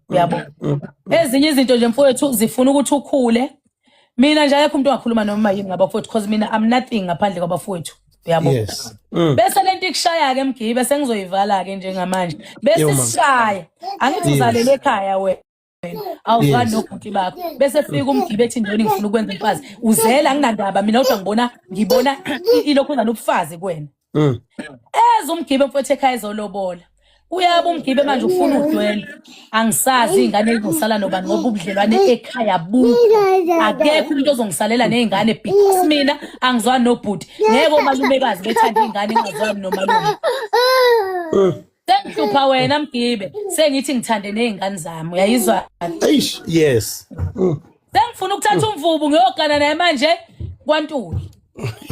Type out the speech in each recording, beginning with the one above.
Uyabo. Ezinye izinto nje mfowethu zifuna ukuthi ukhule. Mina nje ayekho umuntu ongakhuluma noma yini ngabafowethu because mina I'm nothing ngaphandle kwabafowethu. Uyabo. Yes. Bese lento ikushaya ke Mgibe sengizoyivala ke njengamanje. Bese sishaya. Angithi uzalele ekhaya wena. Awuzwani nobhuti bakho. Bese fika uMgibe ethi njalo ngifuna ukwenza imfazi. Uzela nginandaba mina kodwa ngibona ilokho nobufazi kuwena. UMgibe mfowethu ekhaya ezolobola. Uyabo uMgibe manje ufuna udwele. Angisazi ingane ezosala nobani ngoba ubudlelwane ekhaya buku. Akekho umuntu ozongisalela nezingane because mina angizwani nobhuti. Ngeke omalumekazi bethanda ingane engazwani nomalume. Sengihlupha wena Mgibe. Sengithi ngithande nezingane zami. Uyayizwa? Yes. Sengifuna ukuthatha umvubu ngiyogana naye manje kwaNtuli.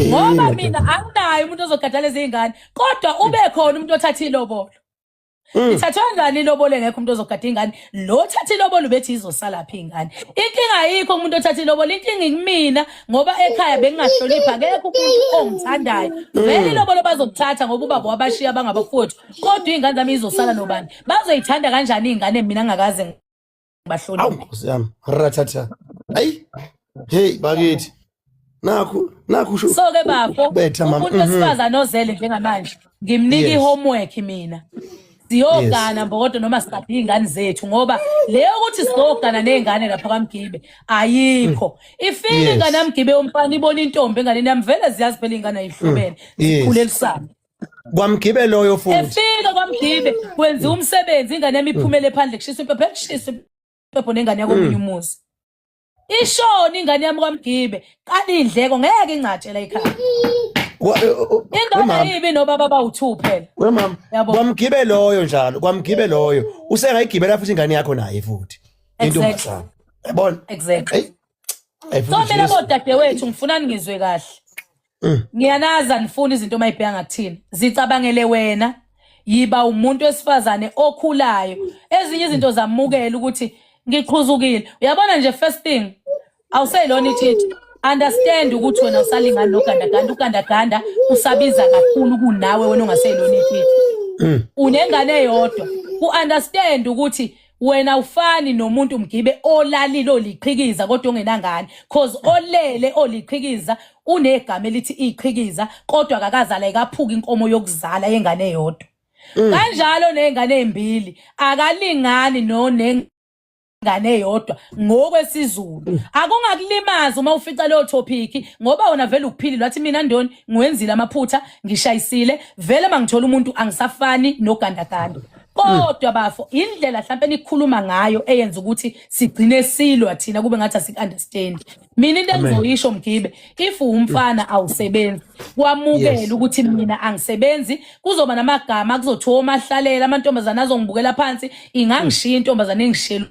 Ngoba mina anginayo umuntu ozogadala izingane kodwa ube khona umuntu othatha ilobolo. Ithathwa ngani ilobolo engekho umuntu ozogada ingane lo thatha ilobolo ubethi izosala phi ingane inkinga ayikho umuntu othatha ilobolo inkinga ngimina ngoba ekhaya bengingahlonipha akekho umuntu ongithandayo vele ilobolo bazokuthatha ngoba ubaba wabashiya bangabafowethu kodwa ingane zami izosala nobani bazoyithanda kanjani ingane mina ngingakaze ngibahloniphe Nkosi yami ratata ayi hey bakithi nakhu so ke bafo umuntu wesifazane ozele njengamanje ngimnika ihomework mina siyogana mbokodo noma siqapha ingane zethu ngoba leyo ukuthi sizogana nezingane lapha kwaMgibe ayikho ifika ingane yaMgibe yomfana ibona intombi enganeni yami vele ziyazi phela ingane ayihlubene ikhulelisana kwaMgibe loyo futhi efika kwaMgibe kwenza umsebenzi ingane yami iphumele ephandle kushisa impepho ekushisa impepho nengane yakomunye umuzi ishona ingane yami kwaMgibe kani indleko ngeke ingatshela ekhaya ingane yibi nobaba bawu2 phela wemama kwaMgibe loyo njalo kwaMgibe loyo usengayigibela futhi ingane yakho naye futhi intombazana yabona exactly so mina bodade wethu ngifuna ngizwe kahle ngiyanaza nifuna izinto mayibheka ngakuthini zicabangele wena yiba umuntu wesifazane okhulayo ezinye izinto zamukela ukuthi ngiqhuzukile uyabona nje first thing awusayilona ithi understand ukuthi wena usalingana nogandaganda usabiza kakhulu kunawe wena ongasayilona ithi unengane eyodwa ku-understand ukuthi wena ufani nomuntu Mgibe olalile oliqhikiza kodwa ungenangane cause olele oliqhikiza unegama elithi iqhikiza kodwa akakazala ekaphuka inkomo yokuzala yengane eyodwa kanjalo nezingane ezimbili akalingani ngane eyodwa ngokwesizulu akungakulimaza uma ufica leyo topic ngoba wona vele ukuphilile wathi mina ndoni ngwenzile amaphutha ngishayisile vele mangithola umuntu angisafani nogandaganda kodwa bafo indlela mhlawumbe nikhuluma ngayo eyenza ukuthi sigcine silwa thina kube ngathi asik-understand mina into engizoyisho Mgibe if umfana awusebenzi kwamukela ukuthi mina angisebenzi kuzoba namagama kuzothiwa omahlalela amantombazana azongibukela phansi ingangishiya intombazana engishela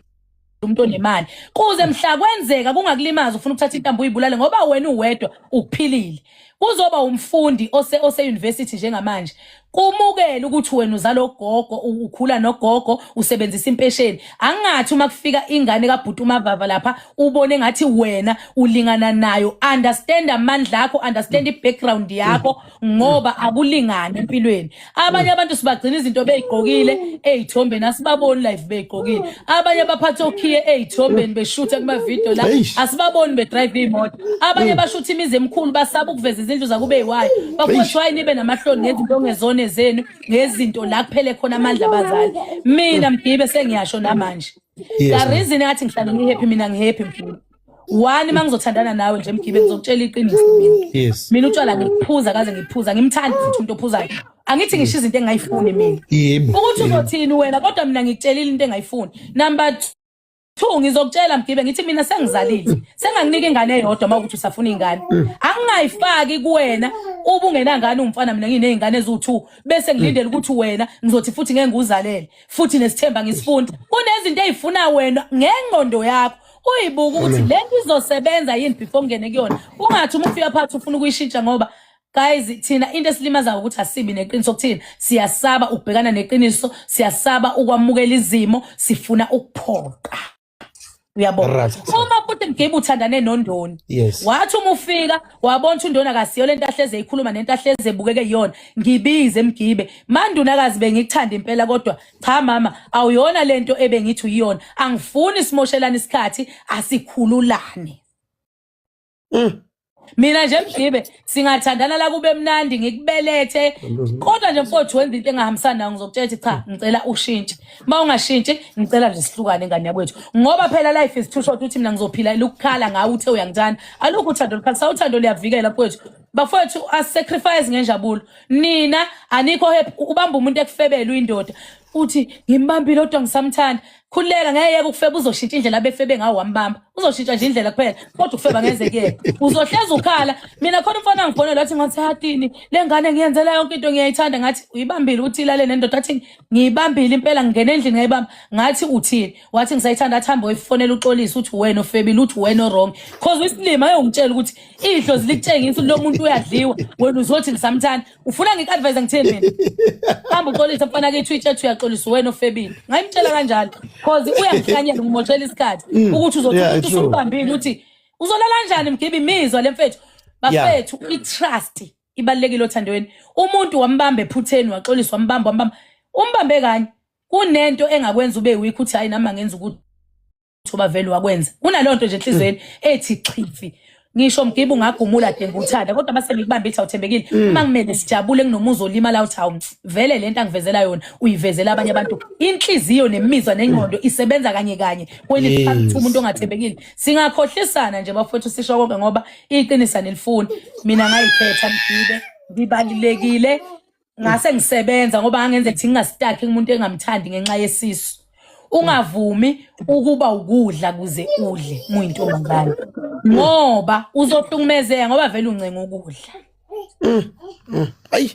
umuntu onemali kuze mhla kwenzeka kungakulimaza ufuna ukuthatha intambo uyibulale ngoba wena uwedwa ukuphilile kuzoba umfundi ose university njengamanje kumukela ukuthi wena uzalo gogo ukhula nogogo usebenzisa impesheni angathi uma kufika ingane kaBhuti uMavava lapha ubone ngathi wena ulingana nayo understand amandla akho understand ibackground yakho ngoba akulingana empilweni abanye abantu sibagcina izinto bezigqokile ezithombeni asibaboni live bezigqokile abanye baphatha okhiye ezithombeni beshutha kuma video la asibaboni bedrive imoto abanye bashutha imizi emkhulu basaba ukuveza izindlu zakube eyiwayo bafuna why nibe namahloni ngezinto ongezone zenu ngezinto la kuphele khona amandla abazali mina Mgibe sengiyasho namanje la reason ngathi ngihlala ngihappy mina ngihappy Mgibe wani mangizothandana nawe nje Mgibe ngizokutshela iqiniso mina mina utshwala ngiphuza kaze ngiphuza ngimthanda futhi umuntu ophuzayo angithi ngisho izinto engayifuni mina ukuthi uzothini wena kodwa mina ngikutshelile into engayifuni number 2 ngizokutshela Mgibe ngithi mina sengizalile senganginika ingane eyodwa mawukuthi usafuna ingane angingayifaki kuwena ubungenangane umfana mina nginezingane ezu2 bese ngilindele ukuthi wena ngizothi futhi ngeke nguzalele futhi nesithemba ngisifunda kunezinto ezifuna wena ngengqondo yakho uyibuka ukuthi lento izosebenza yini before ngene kuyona ungathi uma ufika phansi ufuna ukuyishintsha ngoba guys thina into esilimaza ukuthi asibi neqiniso kuthina siyasaba ukubhekana neqiniso siyasaba ukwamukela izimo sifuna ukuphoqa uyabona Right. uma futhi Mgibe uthandane noNdoni Yes. wathi uma ufika wabona ukuthi uNdoni akasiyo lento ahleze eyikhuluma nento ahleze ebukeke iyona ngibize Mgibe mandunakazi bengikuthanda impela kodwa cha mama awuyona lento ebengithi uyiyona angifuni simoshelana isikhathi asikhululane mina nje Mgibe singathandana la kube mnandi ngikubelethe kodwa nje mfowethu wenza into engahambisani nayo ngizokutshela ukuthi cha ngicela ushintshe mawungashintshi ngicela nje sihlukane ngane yakwethu ngoba phela life is too short ukuthi mina ngizophila ukukhala ngawe uthe uyangithanda alukho uthando lukhalisa uthando liyavikela mfowethu bafowethu asacrifice ngenjabulo nina anikho happy ubamba umuntu ekufebela uyindoda uthi ngimbambile kodwa ngisamthanda khuleka ngeke ukufeba uzoshintsha indlela abefebe ngawo wambamba uzoshintsha nje indlela kuphela kodwa ukufeba ngezeke uzohleza ukhala mina khona umfana ngifonela wathi ngathi hatini lengane ngiyenzela yonke into ngiyayithanda ngathi uyibambile uthi lale nendoda athi ngiyibambile impela ngene endlini ngayibamba ngathi uthini wathi ngisayithanda athambe uyifonela uxolisa uthi wena ofebile uthi wena wrong cause isilima ayongitshela ukuthi idlozi likutshengisa lo muntu uyadliwa wena uzothi ngisamthanda ufuna ngikadvise ngithini mina hamba uxolisa mfana ke Twitter ethi uyaxolisa wena ofebile ngayimtshela kanjalo cause uyangihlanyela ngimoshela isikhathi ukuthi uzothi usubambile uthi uzolala kanjani Mgibe imizwa lemfethu bafethu itrust ibalekile othandweni umuntu wambamba ephutheni waxolisa wambamba umbambe kanye kunento engakwenza ube weak uthi hayi nami ngenza ukuthi uba vele wakwenza unalonto nje enhlizweni ethi chifi ngisho Mgibe ungagumula denga uthanda kodwa base ngikubamba ithi awuthembekile uma ngimele sijabule kunomuzi olimala uthi awu vele lento angivezela yona uyivezela abanye abantu inhliziyo nemizwa nengqondo isebenza kanye kanye kweli umuntu ongathembekile singakhohlisana nje bafowethu sisho konke ngoba iqinisa nelifuni mina ngayikhetha Mgibe ngibalulekile ngase ngisebenza ngoba angenze ukuthi ngingastaki umuntu engamthandi ngenxa yesisu ungavumi ukuba ukudla kuze udle muyintombazane ngoba uzohlukumezeka ngoba vele uncenga ukudla Ayi